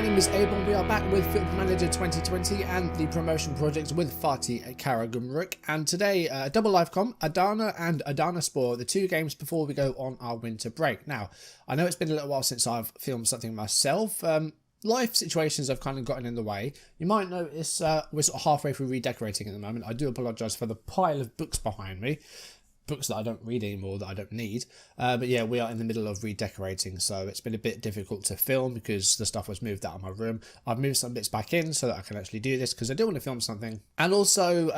name is Abel. We are back with Football Manager 2020 and the promotion project with Fatih Karagümrük. And today, double live com, Adana and Adanaspor, the two games before we go on our winter break. Now, I know it's been a little while since I've filmed something myself. Life situations have kind of gotten in the way. You might notice we're sort of halfway through redecorating at the moment. I do apologise for the pile of books behind me. Books that I don't read anymore, that I don't need. But yeah, we are in the middle of redecorating, so it's been a bit difficult to film because the stuff was moved out of my room. I've moved some bits back in so that I can actually do this because I do want to film something. And also,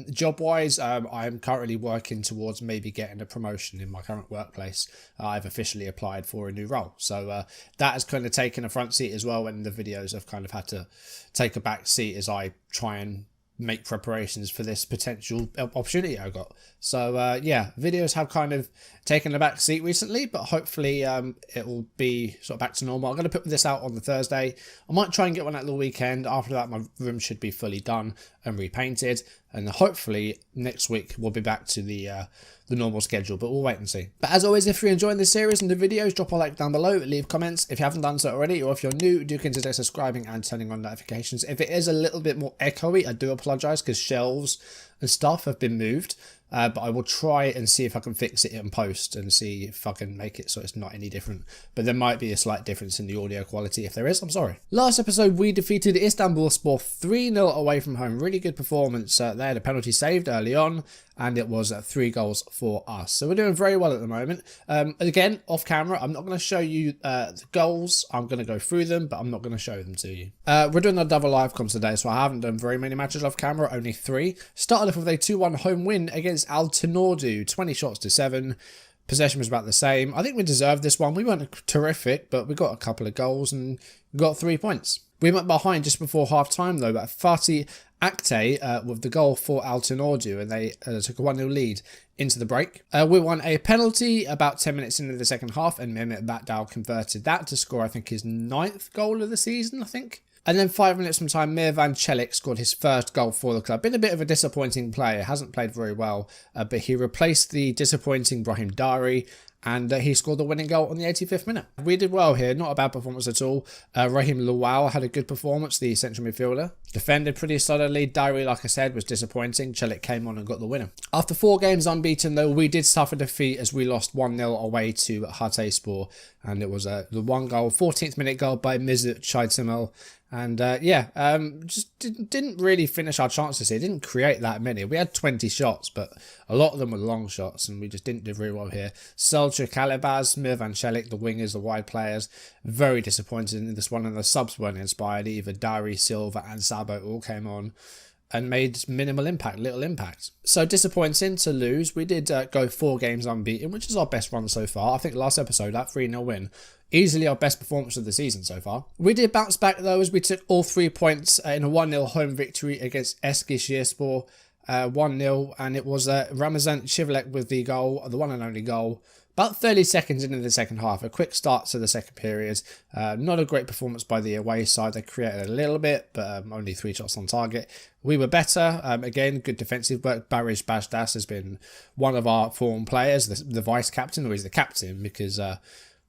job-wise, I'm currently working towards maybe getting a promotion in my current workplace. I've officially applied for a new role. So that has kind of taken a front seat as well when the videos have kind of had to take a back seat as I try and make preparations for this potential opportunity I got. So yeah, videos have kind of taken a back seat recently, but hopefully it will be sort of back to normal. I'm going to put this out on the Thursday. I might try and get one out the weekend. After that, my room should be fully done and repainted, and hopefully next week we'll be back to the normal schedule, but we'll wait and see. But as always, if you're enjoying this series and the videos, drop a like down below, leave comments. If you haven't done so already, or if you're new, do consider subscribing and turning on notifications. If it is a little bit more echoey, I do apologise because shelves and stuff have been moved. But I will try and see if I can fix it in post and see if I can make it so it's not any different. But there might be a slight difference in the audio quality. If there is, I'm sorry. Last episode, we defeated Istanbulspor 3-0 away from home. Really good performance. They had a penalty saved early on, and it was 3 goals for us. So we're doing very well at the moment. Again, off camera, I'm not going to show you the goals. I'm going to go through them, but I'm not going to show them to you. We're doing a double live comms today, so I haven't done very many matches off camera, only 3. Started off with a 2-1 home win against Altınordu, 20 shots to 7. Possession was about the same. I think we deserved this one. We weren't terrific, but we got a couple of goals and got 3 points. We went behind just before half-time, though, but Fatih Akte with the goal for Altınordu, and they took a 1-0 lead into the break. We won a penalty about 10 minutes into the second half, and Mehmet Batdal converted that to score, I think, his 9th goal of the season, I think. And then 5 minutes from time, Mirvan Çelik scored his first goal for the club. Been a bit of a disappointing player, hasn't played very well, but he replaced the disappointing Brahim Dari, and he scored the winning goal on the 85th minute. We did well here, not a bad performance at all. Rahim Lawal had a good performance, the central midfielder. Defended pretty solidly. Diary, like I said, was disappointing. Çelik came on and got the winner. After 4 games unbeaten, though, we did suffer defeat as we lost 1-0 away to Hatayspor. And it was the 1 goal, 14th minute goal by Mesut Çaytemel. And just didn't really finish our chances here. Didn't create that many. We had 20 shots, but a lot of them were long shots, and we just didn't do very well here. Selçuk Kalebaz, Mirvan Çelik, the wingers, the wide players, very disappointed in this one, and the subs weren't inspired either. Dari, Silva, and Sabo all came on and made minimal impact, little impact. So disappointing to lose. We did go 4 games unbeaten, which is our best run so far. I think last episode, that 3-0 win, easily our best performance of the season so far. We did bounce back though as we took all 3 points in a 1-0 home victory against Eskişehirspor. 1-0, and it was Ramazan Çivrek with the goal, the one and only goal. About 30 seconds into the second half, a quick start to the second period. Not a great performance by the away side. They created a little bit, but only 3 shots on target. We were better. Again, good defensive work. Barış Bajdas has been one of our form players, the vice-captain, or he's the captain because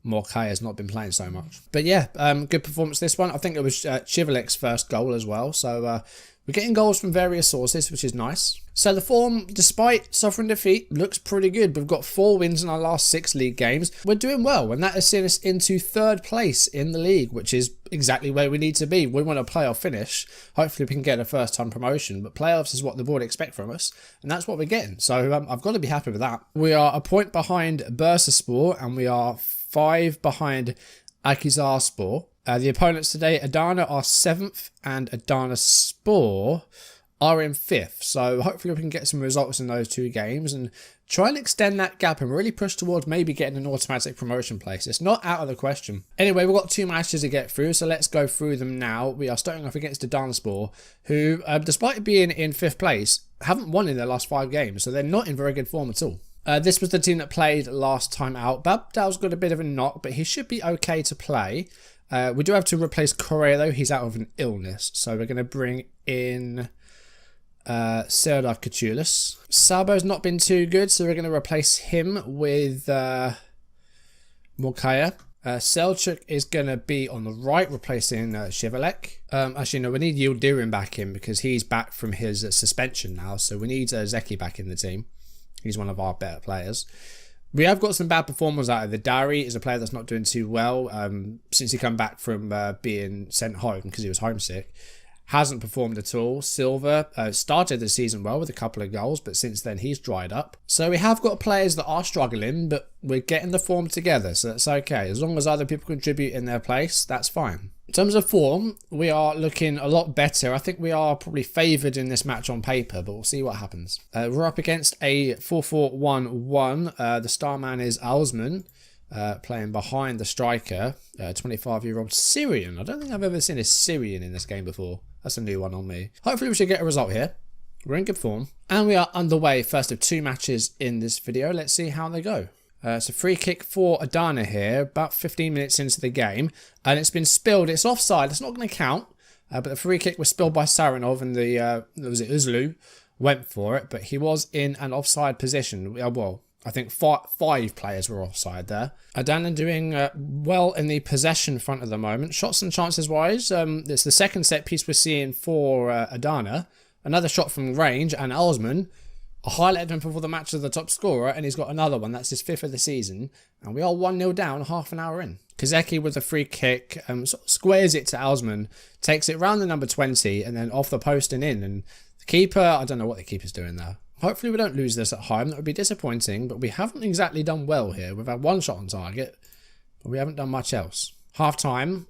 Morkay has not been playing so much. But yeah, good performance this one. I think it was Çivrek's first goal as well. So we're getting goals from various sources, which is nice. So the form, despite suffering defeat, looks pretty good. We've got 4 wins in our last 6 league games. We're doing well, and that has seen us into 3rd place in the league, which is exactly where we need to be. We want a playoff finish. Hopefully we can get a first-time promotion, but playoffs is what the board expect from us, and that's what we're getting. So I've got to be happy with that. We are a point behind Bursaspor, and we are 5 behind Akhisarspor. The opponents today, Adana are 7th and Adanaspor are in 5th. So hopefully we can get some results in those 2 games and try and extend that gap and really push towards maybe getting an automatic promotion place. It's not out of the question. Anyway, we've got 2 matches to get through, so let's go through them now. We are starting off against Adanaspor, who, despite being in 5th place, haven't won in their last 5 games, so they're not in very good form at all. This was the team that played last time out. Babdal's got a bit of a knock, but he should be okay to play. We do have to replace Correa though. He's out of an illness. So we're going to bring in Serdar Kutulus. Sabo's not been too good, so we're going to replace him with Morkaya. Selçuk is going to be on the right, replacing Shivalek. Actually, no, we need Yildirim back in because he's back from his suspension now. So we need Zeki back in the team. He's one of our better players. We have got some bad performers out of the Dari. Is a player that's not doing too well since he come back from being sent home because he was homesick. Hasn't performed at all. Silva started the season well with a couple of goals, but since then he's dried up. So we have got players that are struggling, but we're getting the form together, so that's okay. As long as other people contribute in their place, that's fine. In terms of form, we are looking a lot better. I think we are probably favoured in this match on paper, but we'll see what happens. We're up against a 4-4-1-1. The star man is Alsman. Playing behind the striker, 25-year-old Syrian. I don't think I've ever seen a Syrian in this game before. That's a new one on me. Hopefully we should get a result here. We're in good form. And we are underway, first of 2 matches in this video. Let's see how they go. It's a free kick for Adana here, about 15 minutes into the game. And it's been spilled. It's offside. It's not going to count. But the free kick was spilled by Saranov and the, was it Uzlu, went for it. But he was in an offside position. Well, I think 5 players were offside there. Adana doing well in the possession front at the moment. Shots and chances wise, it's the second set piece we're seeing for Adana. Another shot from range, and Alsman, I highlighted him before the match as the top scorer, and he's got another one. That's his 5th of the season. And we are 1-0 down, half an hour in. Kozeki with a free kick, sort of squares it to Alsman, takes it round the number 20, and then off the post and in. And the keeper, I don't know what the keeper's doing there. Hopefully we don't lose this at home. That would be disappointing, but we haven't exactly done well here. We've had 1 shot on target, but we haven't done much else. Half time,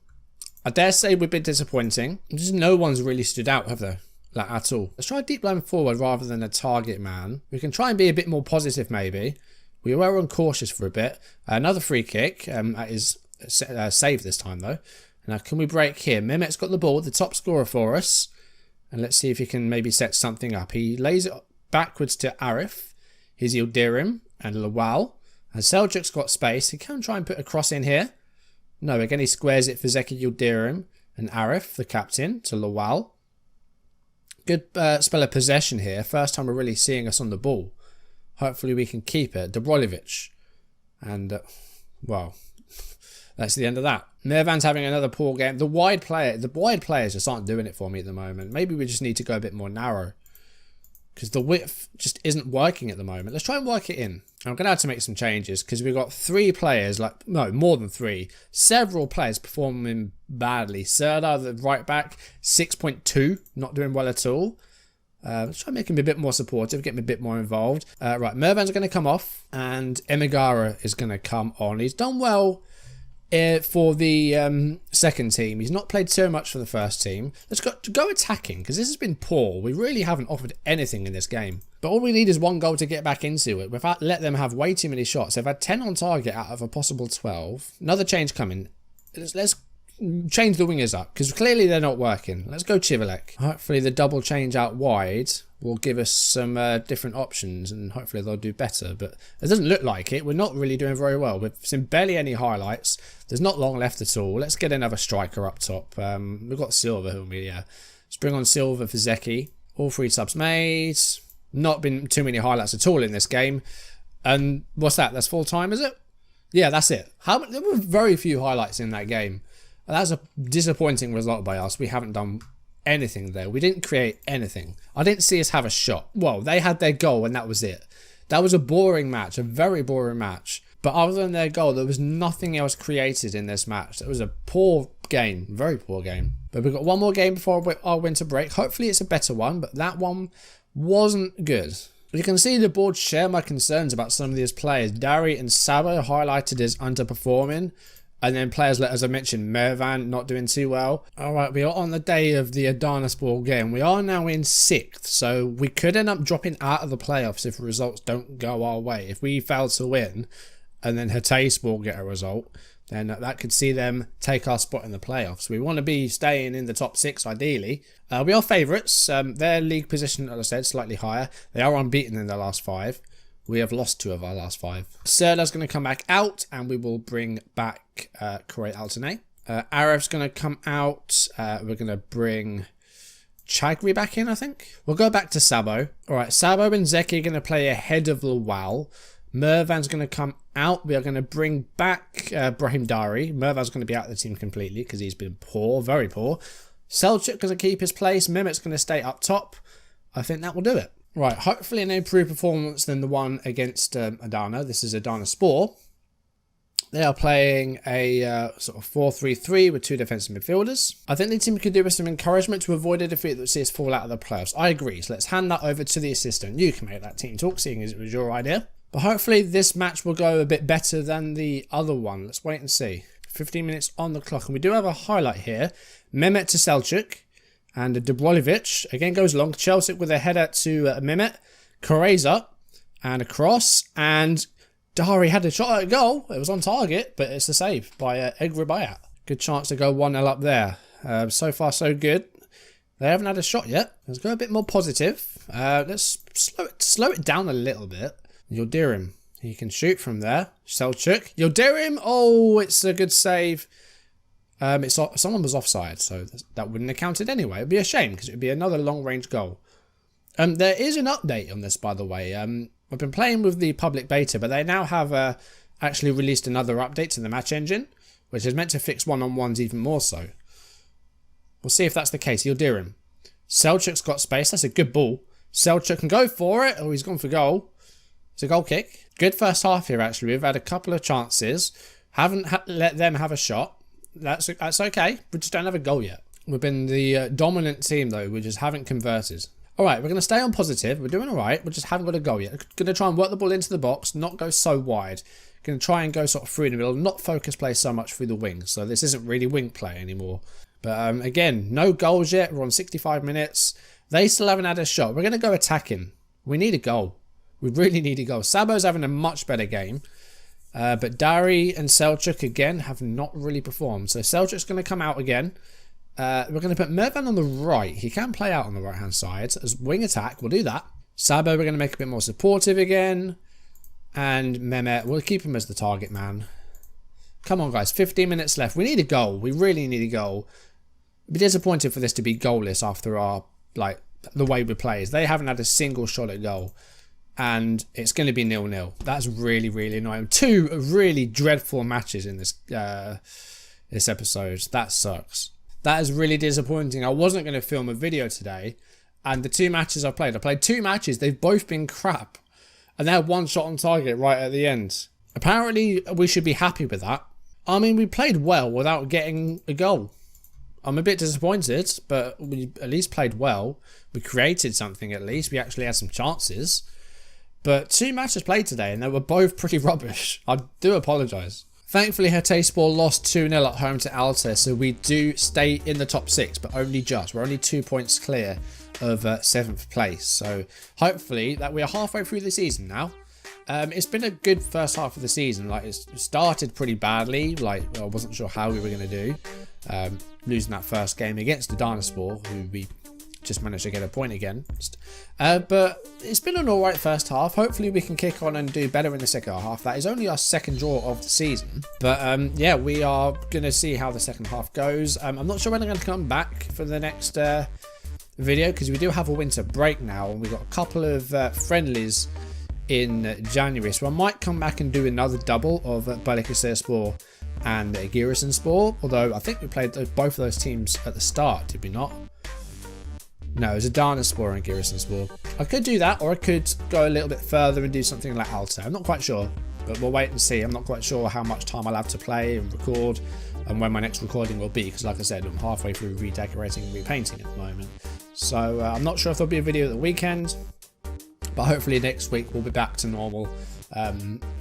I dare say we've been disappointing. Just no one's really stood out, have they? Like, at all. Let's try a deep line forward rather than a target man. We can try and be a bit more positive, maybe. We were uncautious for a bit. Another free kick. That is saved this time, though. Now, can we break here? Mehmet's got the ball, the top scorer for us. And let's see if he can maybe set something up. He lays it backwards to Arif. Here's Yildirim and Lawal. And Selçuk's got space. He can try and put a cross in here. No, again, he squares it for Zeki Yildirim and Arif, the captain, to Lawal. Good spell of possession here. First time we're really seeing us on the ball. Hopefully we can keep it. Dobrolivic. And, well, that's the end of that. Mervan's having another poor game. The wide players just aren't doing it for me at the moment. Maybe we just need to go a bit more narrow, because the width just isn't working at the moment. Let's try and work it in. I'm going to have to make some changes because we've got 3 players, no, more than 3. Several players performing badly. Serda, the right back, 6.2, not doing well at all. Let's try and make him a bit more supportive, get him a bit more involved. Right, Mervan's going to come off and Emigara is going to come on. He's done well for the second team. He's not played so much for the first team. Let's go attacking, because this has been poor. We really haven't offered anything in this game. But all we need is 1 goal to get back into it. We've let them have way too many shots. They've had 10 on target out of a possible 12. Another change coming. Let's change the wingers up, because clearly they're not working. Let's go Chivalek. Hopefully the double change out wide will give us some different options, and hopefully they'll do better. But it doesn't look like it. We're not really doing very well. We've seen barely any highlights. There's not long left at all. Let's get another striker up top. We've got Silva, who we, let's bring on Silva for Zeki. All 3 subs made. Not been too many highlights at all in this game. And what's that? That's full time, is it? Yeah, that's it. There were very few highlights in that game. And that's a disappointing result by us. We haven't done anything there. We didn't create anything. I didn't see us have a shot. Well, they had their goal and that was it. That was a boring match, a very boring match. But other than their goal, there was nothing else created in this match. It was a poor game, very poor game. But we've got 1 more game before our winter break. Hopefully it's a better one, but that one wasn't good. You can see the board share my concerns about some of these players. Dari and Sabo highlighted as underperforming. And then players like, as I mentioned, Mervan not doing too well. Alright, we are on the day of the Adanaspor game. We are now in 6th, so we could end up dropping out of the playoffs if results don't go our way. If we fail to win, and then Hatayspor get a result, then that could see them take our spot in the playoffs. We want to be staying in the top 6 ideally. We are favourites. Their league position, as I said, slightly higher. They are unbeaten in their last 5. We have lost 2 of our last 5. Serda's going to come back out, and we will bring back Corey Alternate. Arif's going to come out. We're going to bring Chagri back in, I think. We'll go back to Sabo. All right, Sabo and Zeki are going to play ahead of Lawal. Mervan's going to come out. We are going to bring back Brahim Dari. Mervan's going to be out of the team completely because he's been poor, very poor. Selçuk going to keep his place. Mehmet's going to stay up top. I think that will do it. Right, hopefully an improved performance than the one against Adana. This is Adanaspor. They are playing a sort of 4-3-3 with 2 defensive midfielders. I think the team could do with some encouragement to avoid a defeat that would see us fall out of the playoffs. I agree, so let's hand that over to the assistant. You can make that team talk, seeing as it was your idea. But hopefully this match will go a bit better than the other one. Let's wait and see. 15 minutes on the clock, and we do have a highlight here. Mehmet to Selçuk, and Dubrovic again goes long. Chelsea with a header to Mehmet. Koreza, and a cross, and Dari had a shot at a goal. It was on target, but it's a save by Egrabayat. Good chance to go 1-0 up there. So far, so good. They haven't had a shot yet. Let's go a bit more positive. Let's slow it down a little bit. Yildirim, he can shoot from there. Selçuk, Yildirim. Oh, it's a good save. Someone was offside, so that wouldn't have counted anyway. It'd be a shame because it would be another long-range goal. There is an update on this, by the way. I've been playing with the public beta, but they now have actually released another update to the match engine, which is meant to fix one-on-ones even more so. We'll see if that's the case. Yildirim. Selçuk's got space. That's a good ball. Selçuk can go for it. Oh, he's gone for goal. It's a goal kick. Good first half here, actually. We've had a couple of chances. Haven't let them have a shot. That's okay. We just don't have a goal yet. We've been the dominant team, though. We just haven't converted. All right, we're going to stay on positive. We're doing all right. We just haven't got a goal yet. Going to try and work the ball into the box, not go so wide. Going to try and go sort of through the middle, not focus play so much through the wings. So this isn't really wing play anymore. But again, no goals yet. We're on 65 minutes. They still haven't had a shot. We're going to go attacking. We need a goal. We really need a goal. Sabo's having a much better game. But Dari and Selçuk, again, have not really performed. So Selçuk's going to come out again. We're going to put Mervan on the right. He can play out on the right-hand side. As wing attack, we'll do that. Sabo, we're going to make a bit more supportive again. And Mehmet, we'll keep him as the target man. Come on, guys. 15 minutes left. We need a goal. We really need a goal. I'd be disappointed for this to be goalless after our, the way we play. They haven't had a single shot at goal. And it's going to be 0-0. That's really, really annoying. 2 really dreadful matches in this this episode. That sucks. That is really disappointing. I wasn't going to film a video today. And the 2 matches I played 2 matches. They've both been crap. And they had 1 shot on target right at the end. Apparently, we should be happy with that. I mean, we played well without getting a goal. I'm a bit disappointed, but we at least played well. We created something at least. We actually had some chances. But 2 matches played today, and they were both pretty rubbish. I do apologise. Thankfully, Hatayspor lost 2-0 at home to Alta, so we do stay in the top 6, but only just. We're only 2 points clear of 7th place. So hopefully that we are halfway through the season now. It's been a good first half of the season. It started pretty badly. I wasn't sure how we were going to do. Losing that first game against the Adanaspor, who we just managed to get a point against. But it's been an alright first half. Hopefully we can kick on and do better in the second half. That is only our 2nd draw of the season. But yeah, we are going to see how the second half goes. I'm not sure when I'm going to come back for the next video, because we do have a winter break now. And we've got a couple of friendlies in January. So I might come back and do another double of Balıkesirspor and Giresunspor. Although I think we played both of those teams at the start, did we not? No, it was Adanaspor and Giresunspor. I could do that, or I could go a little bit further and do something like Alta. I'm not quite sure, but we'll wait and see. I'm not quite sure how much time I'll have to play and record, and when my next recording will be, because like I said, I'm halfway through redecorating and repainting at the moment. So I'm not sure if there'll be a video at the weekend, but hopefully next week we'll be back to normal,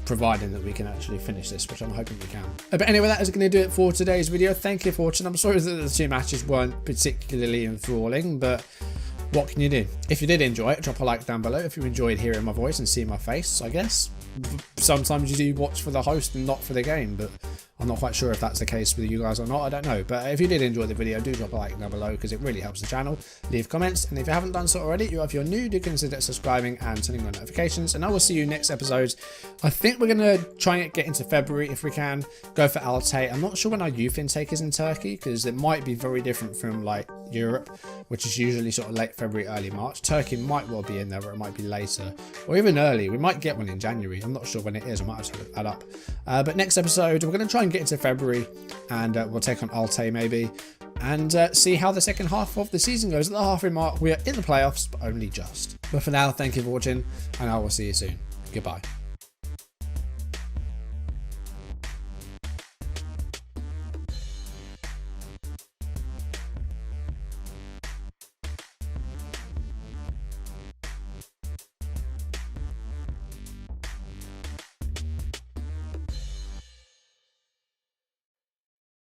providing that we can actually finish this, which I'm hoping we can. But anyway, that is going to do it for today's video. Thank you for watching. I'm sorry that the 2 matches weren't particularly enthralling, but what can you do? If you did enjoy it, drop a like down below. If you enjoyed hearing my voice and seeing my face, I guess. Sometimes you do watch for the host and not for the game, but I'm not quite sure if that's the case with you guys or not. I don't know. But if you did enjoy the video, do drop a like down below, because it really helps the channel. Leave comments, and if you haven't done so already, if you're new, do consider subscribing and turning on notifications. And I will see you next episode. I think we're going to try and get into February if we can. Go for Altay. I'm not sure when our youth intake is in Turkey, because it might be very different from Europe, which is usually sort of late February, early March. Turkey might well be in there, or it might be later, or even early. We might get one in January. I'm not sure when it is. I might have to look that up. But next episode, we're going to try and get into February, and we'll take on Alte maybe, and see how the second half of the season goes. At the halfway mark, we are in the playoffs, but only just. But for now, thank you for watching, and I will see you soon. Goodbye.